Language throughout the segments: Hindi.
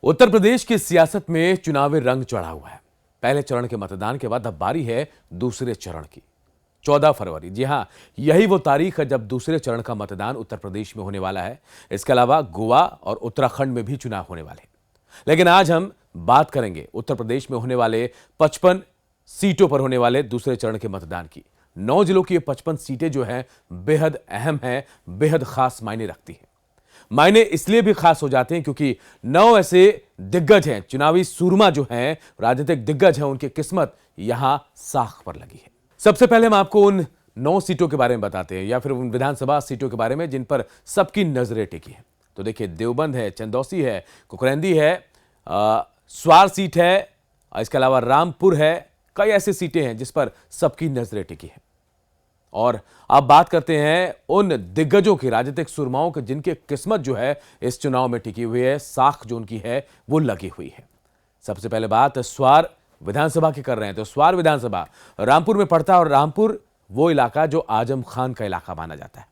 उत्तर प्रदेश की सियासत में चुनावी रंग चढ़ा हुआ है। पहले चरण के मतदान के बाद अब बारी है दूसरे चरण की। 14 फरवरी, जी हां, यही वो तारीख है जब दूसरे चरण का मतदान उत्तर प्रदेश में होने वाला है। इसके अलावा गोवा और उत्तराखंड में भी चुनाव होने वाले हैं। लेकिन आज हम बात करेंगे उत्तर प्रदेश में होने वाले 55 सीटों पर होने वाले दूसरे चरण के मतदान की। 9 जिलों की ये 55 सीटें जो हैं बेहद अहम हैं, बेहद खास मायने रखती हैं। मायने इसलिए भी खास हो जाते हैं क्योंकि 9 ऐसे दिग्गज हैं, चुनावी सूरमा जो हैं, राजनीतिक दिग्गज हैं, उनकी किस्मत यहां साख पर लगी है। सबसे पहले हम आपको उन 9 सीटों के बारे में बताते हैं, या फिर उन विधानसभा सीटों के बारे में जिन पर सबकी नजरें टिकी हैं। तो देखिए, देवबंद है, चंदौसी है, कुकरेंदी है, स्वार सीट है, इसके अलावा रामपुर है। कई ऐसी सीटें हैं जिस पर सबकी नजरें टिकी हैं। और अब बात करते हैं उन दिग्गजों की, राजनीतिक सुरमाओं की, जिनकी किस्मत जो है इस चुनाव में टिकी हुई है, साख जो उनकी है वो लगी हुई है। सबसे पहले बात स्वार विधानसभा की कर रहे हैं। तो स्वार विधानसभा रामपुर में पड़ता है और रामपुर वो इलाका जो आजम खान का इलाका माना जाता है।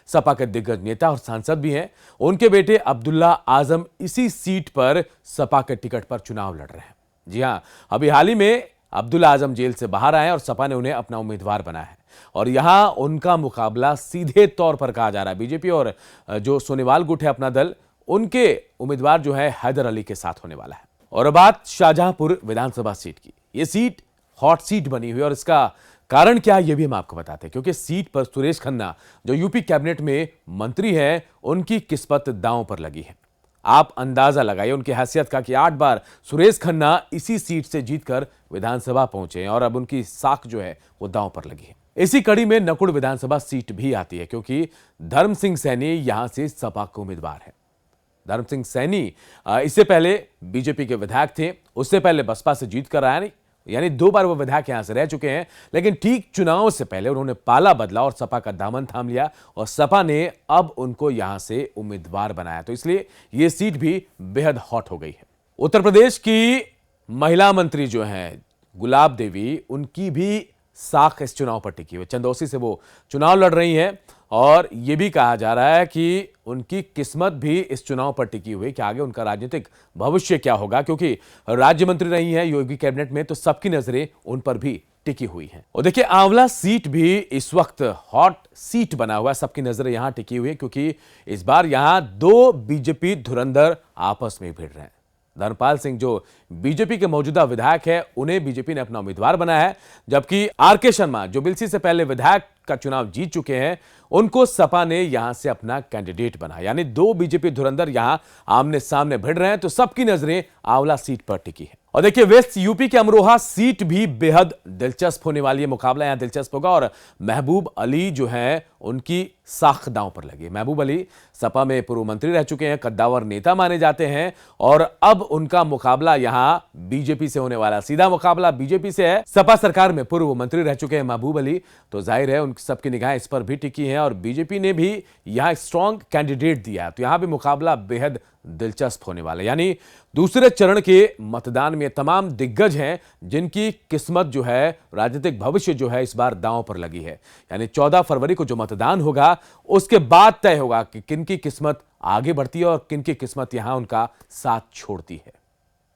सपा के दिग्गज नेता और सांसद भी हैं। उनके बेटे अब्दुल्ला आजम इसी सीट पर सपा के टिकट पर चुनाव लड़ रहे हैं। जी हां, अभी हाल ही में अब्दुल्ला आजम जेल से बाहर आए और सपा ने उन्हें अपना उम्मीदवार बनाया है। और यहां उनका मुकाबला सीधे तौर पर कहा जा रहा है बीजेपी और जो सोनेवाल गुट है अपना दल, उनके उम्मीदवार जो है हैदर अली के साथ होने वाला है। और बात शाहजहांपुर विधानसभा सीट की। यह सीट हॉट सीट बनी हुई है और इसका कारण क्या है यह भी हम आपको बताते हैं, क्योंकि सीट पर सुरेश खन्ना जो यूपी कैबिनेट में मंत्री हैं, उनकी किस्मत दांव पर लगी है। आप अंदाजा लगाइए उनकी हैसियत का कि 8 बार सुरेश खन्ना इसी सीट से जीतकर विधानसभा पहुंचे हैं और अब उनकी साख जो है वो दांव पर लगी है। इसी कड़ी में नकुड़ विधानसभा सीट भी आती है, क्योंकि धर्म सिंह सैनी यहां से सपा के उम्मीदवार है। धर्म सिंह सैनी इससे पहले बीजेपी के विधायक थे, उससे पहले बसपा से जीत कर आया, नहीं यानी 2 बार वो विधायक यहां से रह चुके हैं। लेकिन ठीक चुनाव से पहले उन्होंने पाला बदला और सपा का दामन थाम लिया और सपा ने अब उनको यहां से उम्मीदवार बनाया। तो इसलिए यह सीट भी बेहद हॉट हो गई है। उत्तर प्रदेश की महिला मंत्री जो हैं गुलाब देवी, उनकी भी साख इस चुनाव पर टिकी हुई। चंदौसी से वो चुनाव लड़ रही हैं और यह भी कहा जा रहा है कि उनकी किस्मत भी इस चुनाव पर टिकी हुई कि आगे उनका राजनीतिक भविष्य क्या होगा, क्योंकि राज्य मंत्री रही हैं योगी कैबिनेट में, तो सबकी नजरें उन पर भी टिकी हुई हैं। और देखिए, आंवला सीट भी इस वक्त हॉट सीट बना हुआ है, सबकी नजरें यहां टिकी हुई है क्योंकि इस बार यहां 2 बीजेपी धुरंधर आपस में भिड़ रहे हैं। धर्मपाल सिंह जो बीजेपी के मौजूदा विधायक है, उन्हें बीजेपी ने अपना उम्मीदवार बनाया है, जबकि आरके शर्मा जो बिलसी से पहले विधायक का चुनाव जीत चुके हैं, उनको सपा ने यहां से अपना कैंडिडेट बनाया। यानी 2 बीजेपी धुरंधर यहां आमने सामने भिड़ रहे हैं, तो सबकी नजरें आंवला सीट पर टिकी है। और देखिए, वेस्ट यूपी के अमरोहा सीट भी बेहद दिलचस्प होने वाली है। मुकाबला यहां दिलचस्प होगा और महबूब अली जो है उनकी साख दांव पर लगी। महबूब अली सपा में पूर्व मंत्री रह चुके हैं, कद्दावर नेता माने जाते हैं और अब उनका मुकाबला यहां बीजेपी से होने वाला, सीधा मुकाबला बीजेपी से है। सपा सरकार में पूर्व मंत्री रह चुके हैं महबूब अली, तो जाहिर है उनकी सबकी निगाहें इस पर भी टिकी हैं और बीजेपी ने भी यहां स्ट्रॉन्ग कैंडिडेट दिया है। तो यहां भी मुकाबला बेहद दिलचस्प होने वाला है। यानी दूसरे चरण के मतदान में तमाम दिग्गज हैं जिनकी किस्मत जो है, राजनीतिक भविष्य जो है, इस बार दांव पर लगी है। यानी 14 फरवरी को जो मतदान होगा उसके बाद तय होगा कि किनकी किस्मत आगे बढ़ती है और किनकी किस्मत यहां उनका साथ छोड़ती है।